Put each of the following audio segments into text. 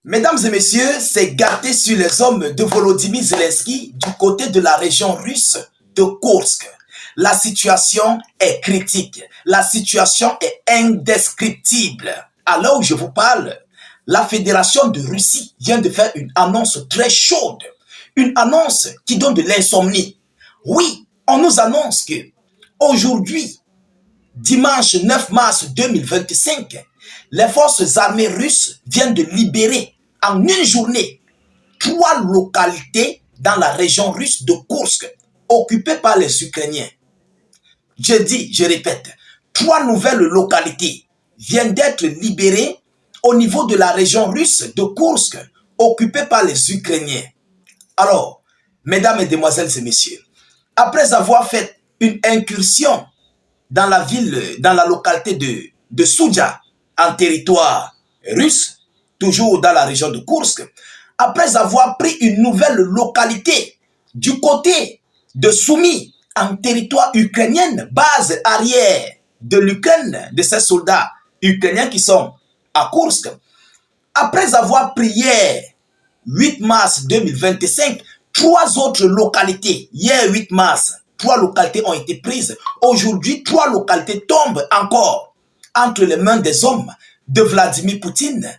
Mesdames et messieurs, c'est gâté sur les hommes de Volodymyr Zelensky du côté de la région russe de Kursk. La situation est critique. La situation est indescriptible. À l'heure où je vous parle, la Fédération de Russie vient de faire une annonce très chaude. Une annonce qui donne de l'insomnie. Oui, on nous annonce que aujourd'hui, dimanche 9 mars 2025, les forces armées russes viennent de libérer en une journée 3 localités dans la région russe de Kursk, occupées par les Ukrainiens. Je répète, 3 nouvelles localités viennent d'être libérées au niveau de la région russe de Kursk, occupée par les Ukrainiens. Alors, mesdames, mesdemoiselles et messieurs, après avoir fait une incursion dans la ville, dans la localité de Soudja, en territoire russe, toujours dans la région de Kursk, après avoir pris une nouvelle localité du côté de Soumy, en territoire ukrainien, base arrière de l'Ukraine, de ces soldats ukrainiens qui sont à Kursk, après avoir pris hier, 8 mars 2025, 3 autres localités, hier 8 mars, 3 localités ont été prises. Aujourd'hui, 3 localités tombent encore entre les mains des hommes de Vladimir Poutine.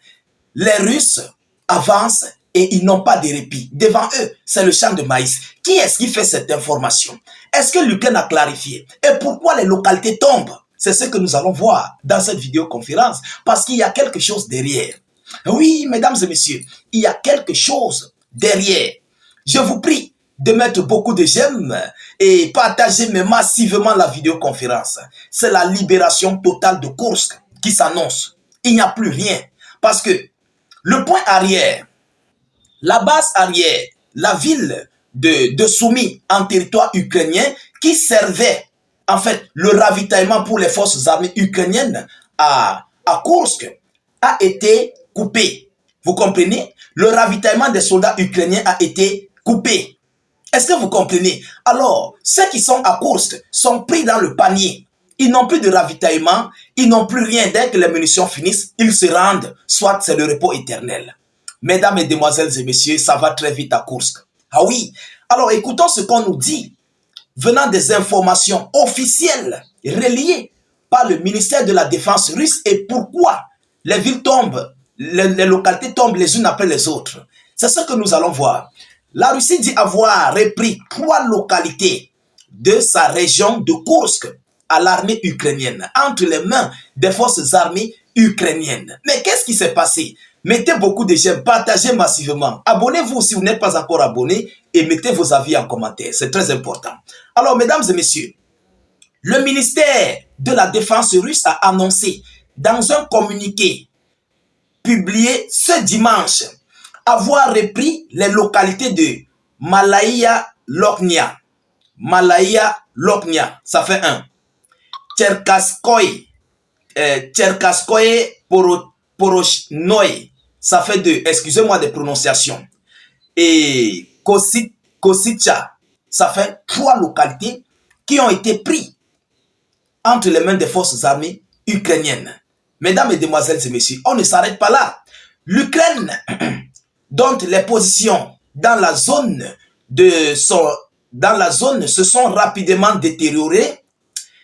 Les Russes avancent et ils n'ont pas de répit. Devant eux, c'est le champ de maïs. Qui est-ce qui fait cette information? Est-ce que l'Ukraine a clarifié? Et pourquoi les localités tombent? C'est ce que nous allons voir dans cette vidéoconférence. Parce qu'il y a quelque chose derrière. Oui, mesdames et messieurs, il y a quelque chose derrière. Je vous prie de mettre beaucoup de j'aime et partager massivement la vidéoconférence. C'est la libération totale de Kursk qui s'annonce. Il n'y a plus rien. Parce que le point arrière, la base arrière, la ville de Soumy en territoire ukrainien qui servait en fait le ravitaillement pour les forces armées ukrainiennes à Kursk a été coupé. Vous comprenez? Le ravitaillement des soldats ukrainiens a été coupé. Est-ce que vous comprenez? Alors, ceux qui sont à Kursk sont pris dans le panier. Ils n'ont plus de ravitaillement, ils n'ont plus rien. Dès que les munitions finissent, ils se rendent. Soit c'est le repos éternel. Mesdames, mesdemoiselles et messieurs, ça va très vite à Kursk. Ah oui. Alors, écoutons ce qu'on nous dit venant des informations officielles reliées par le ministère de la Défense russe et pourquoi les villes tombent, les localités tombent les unes après les autres. C'est ce que nous allons voir. La Russie dit avoir repris 3 localités de sa région de Kursk à l'armée ukrainienne, entre les mains des forces armées ukrainiennes. Mais qu'est-ce qui s'est passé? Mettez beaucoup de j'aime, partagez massivement. Abonnez-vous si vous n'êtes pas encore abonné et mettez vos avis en commentaire. C'est très important. Alors, mesdames et messieurs, le ministère de la Défense russe a annoncé dans un communiqué publié ce dimanche avoir repris les localités de Malaya Loknia. Malaya Loknia, ça fait 1. Tcherkaskoye, Porochnoye, ça fait 2. Excusez-moi des prononciations. Et Kositcha, ça fait 3 localités qui ont été prises entre les mains des forces armées ukrainiennes. Mesdames, mesdemoiselles et messieurs, on ne s'arrête pas là. L'Ukraine, dont les positions dans la zone se sont rapidement détériorées,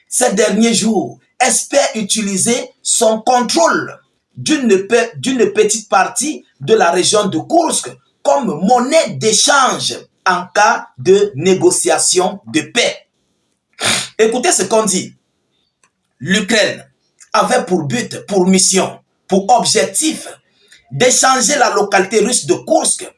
ces derniers jours, espère utiliser son contrôle d'une petite partie de la région de Kursk comme monnaie d'échange en cas de négociation de paix. Écoutez ce qu'on dit. L'Ukraine avait pour but, pour mission, pour objectif d'échanger la localité russe de Kursk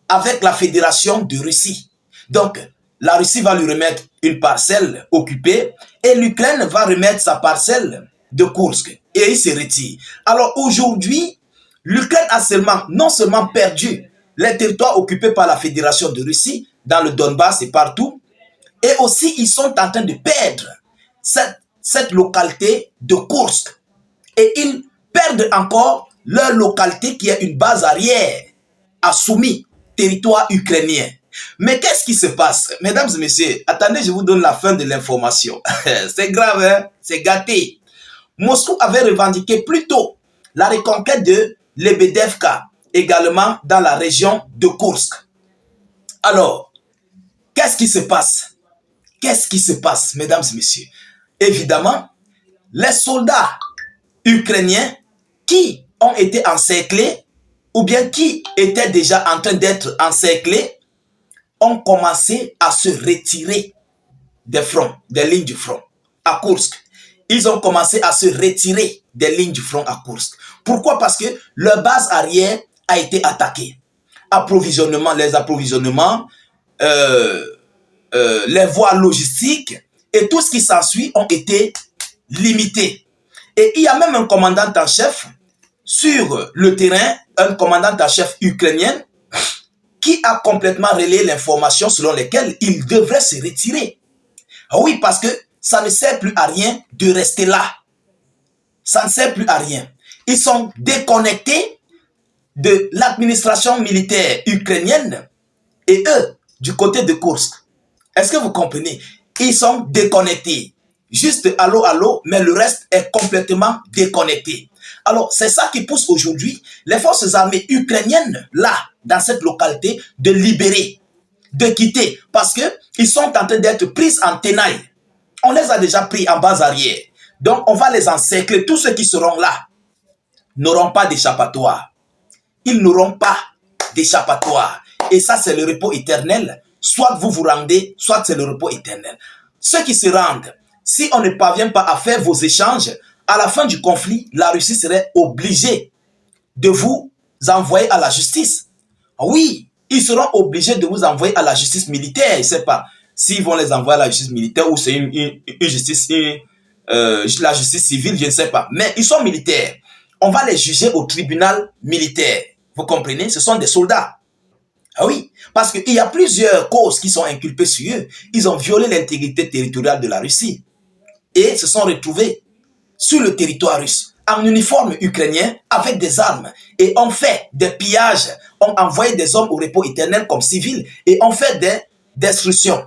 avec la Fédération de Russie. Donc, la Russie va lui remettre une parcelle occupée et l'Ukraine va remettre sa parcelle de Kursk et il se retire. Alors aujourd'hui, l'Ukraine a non seulement perdu les territoires occupés par la Fédération de Russie dans le Donbass et partout, et aussi ils sont en train de perdre cette localité de Kursk. Et ils perdent encore leur localité qui est une base arrière à Soumy, territoire ukrainien. Mais qu'est-ce qui se passe? Mesdames et messieurs, attendez, je vous donne la fin de l'information. C'est grave, hein? C'est gâté. Moscou avait revendiqué plus tôt la reconquête de Lebedevka, également dans la région de Kursk. Alors, qu'est-ce qui se passe? Qu'est-ce qui se passe, mesdames et messieurs? Évidemment, les soldats ukrainiens qui ont été encerclés ou bien qui étaient déjà en train d'être encerclés ont commencé à se retirer des fronts, des lignes du front à Kursk. Ils ont commencé à se retirer des lignes du front à Kursk. Pourquoi? Parce que leur base arrière a été attaquée. Approvisionnement, les approvisionnements, les voies logistiques et tout ce qui s'ensuit ont été limités. Et il y a même un commandant en chef sur le terrain, un commandant en chef ukrainien, qui a complètement relayé l'information selon laquelle il devrait se retirer. Oui, parce que ça ne sert plus à rien de rester là. Ça ne sert plus à rien. Ils sont déconnectés de l'administration militaire ukrainienne et eux, du côté de Kursk. Est-ce que vous comprenez? Ils sont déconnectés. Juste allô, allô, mais le reste est complètement déconnecté. Alors, c'est ça qui pousse aujourd'hui les forces armées ukrainiennes, là, dans cette localité, de libérer, de quitter, parce qu'ils sont en train d'être pris en tenaille. On les a déjà pris en base arrière. Donc, on va les encercler. Tous ceux qui seront là n'auront pas d'échappatoire. Ils n'auront pas d'échappatoire. Et ça, c'est le repos éternel. Soit vous vous rendez, soit c'est le repos éternel. Ceux qui se rendent, si on ne parvient pas à faire vos échanges, à la fin du conflit, la Russie serait obligée de vous envoyer à la justice. Oui, ils seront obligés de vous envoyer à la justice militaire. Je ne sais pas s'ils vont les envoyer à la justice militaire ou c'est une justice, la justice civile, je ne sais pas. Mais ils sont militaires. On va les juger au tribunal militaire. Vous comprenez? Ce sont des soldats. Ah oui, parce qu'il y a plusieurs causes qui sont inculpées sur eux. Ils ont violé l'intégrité territoriale de la Russie et se sont retrouvés sur le territoire russe en uniforme ukrainien avec des armes et ont fait des pillages, ont envoyé des hommes au repos éternel comme civils et ont fait des destructions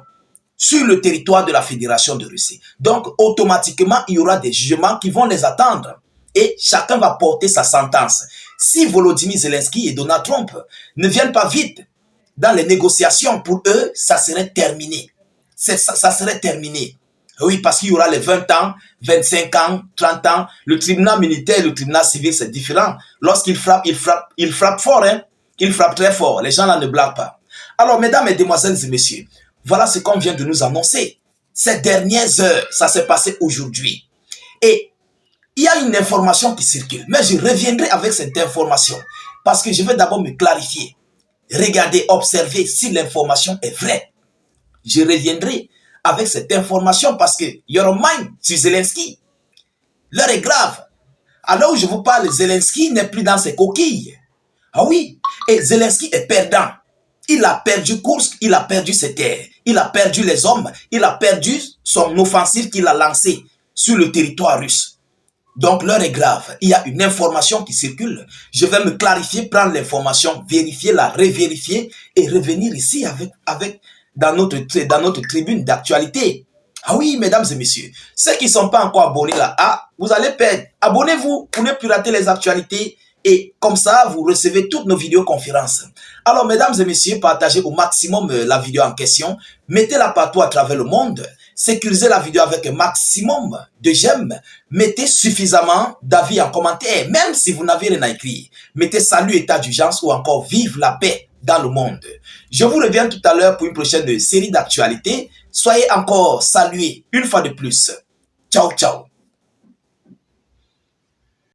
sur le territoire de la Fédération de Russie. Donc, automatiquement, il y aura des jugements qui vont les attendre et chacun va porter sa sentence. Si Volodymyr Zelensky et Donald Trump ne viennent pas vite dans les négociations, pour eux, ça serait terminé. Ça serait terminé. Oui, parce qu'il y aura les 20 ans, 25 ans, 30 ans. Le tribunal militaire et le tribunal civil, c'est différent. Lorsqu'il frappe, il frappe fort. Hein? Il frappe très fort. Les gens là ne blaguent pas. Alors, mesdames, mesdemoiselles et messieurs, voilà ce qu'on vient de nous annoncer. Ces dernières heures, ça s'est passé aujourd'hui. Et il y a une information qui circule. Mais je reviendrai avec cette information. Parce que je vais d'abord me clarifier. Regardez, observez si l'information est vraie. Je reviendrai avec cette information parce que your mind sur Zelensky, l'heure est grave. Alors où je vous parle, Zelensky n'est plus dans ses coquilles. Ah oui, et Zelensky est perdant. Il a perdu Kursk, il a perdu ses terres, il a perdu les hommes, il a perdu son offensive qu'il a lancée sur le territoire russe. Donc l'heure est grave. Il y a une information qui circule. Je vais me clarifier, prendre l'information, vérifier, la revérifier et revenir ici dans notre tribune d'actualité. Ah oui, mesdames et messieurs, ceux qui ne sont pas encore abonnés là, vous allez perdre. Abonnez-vous pour ne plus rater les actualités et comme ça, vous recevez toutes nos vidéoconférences. Alors, mesdames et messieurs, partagez au maximum la vidéo en question. Mettez-la partout à travers le monde. Sécurisez la vidéo avec un maximum de j'aime. Mettez suffisamment d'avis en commentaire, même si vous n'avez rien à écrire. Mettez salut, état d'urgence ou encore vive la paix dans le monde. Je vous reviens tout à l'heure pour une prochaine série d'actualités. Soyez encore salués une fois de plus. Ciao, ciao.